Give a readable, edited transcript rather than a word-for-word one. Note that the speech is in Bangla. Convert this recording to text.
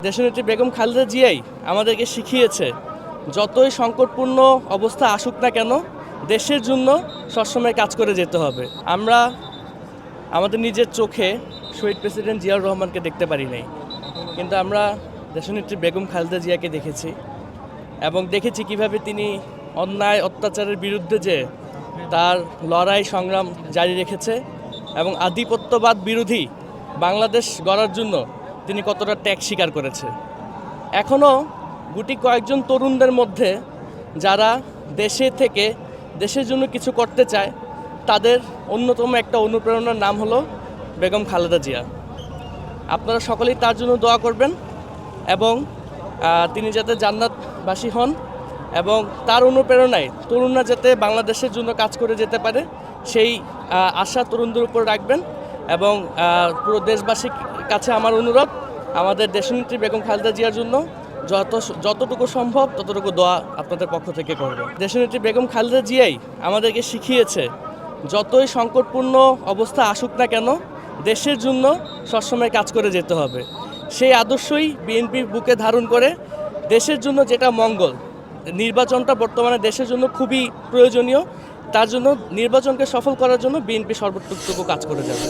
দেশনেত্রী বেগম খালেদা জিয়াই আমাদেরকে শিখিয়েছে যতই সংকটপূর্ণ অবস্থা আসুক না কেন দেশের জন্য সবসময় কাজ করে যেতে হবে। আমরা আমাদের নিজের চোখে শহীদ প্রেসিডেন্ট জিয়াউর রহমানকে দেখতে পারি নাই, কিন্তু আমরা দেশনেত্রী বেগম খালেদা জিয়াকে দেখেছি এবং দেখেছি কিভাবে তিনি অন্যায় অত্যাচারের বিরুদ্ধে যে তার লড়াই সংগ্রাম জারি রেখেছে এবং আধিপত্যবাদ বিরোধী বাংলাদেশ গড়ার জন্য তিনি কতটা ত্যাগ স্বীকার করেছে। এখনও গুটি কয়েকজন তরুণদের মধ্যে যারা দেশে থেকে দেশের জন্য কিছু করতে চায়, তাদের অন্যতম একটা অনুপ্রেরণার নাম হলো বেগম খালেদা জিয়া। আপনারা সকলেই তার জন্য দোয়া করবেন এবং তিনি যাতে জান্নাতবাসী হন এবং তার অনুপ্রেরণায় তরুণরা যাতে বাংলাদেশের জন্য কাজ করে যেতে পারে সেই আশা তরুণদের উপর রাখবেন। এবং পুরো দেশবাসীর কাছে আমার অনুরোধ, আমাদের দেশনেত্রী বেগম খালেদা জিয়ার জন্য যতটুকু সম্ভব ততটুকু দোয়া আপনাদের পক্ষ থেকে করবে। দেশনেত্রী বেগম খালেদা জিয়াই আমাদেরকে শিখিয়েছে যতই সংকটপূর্ণ অবস্থা আসুক না কেন দেশের জন্য সবসময় কাজ করে যেতে হবে। সেই আদর্শই বিএনপির বুকে ধারণ করে দেশের জন্য যেটা মঙ্গল, নির্বাচনটা বর্তমানে দেশের জন্য খুবই প্রয়োজনীয়, তার জন্য নির্বাচনকে সফল করার জন্য বিএনপি সর্বোত্তম কাজ করে যাবে।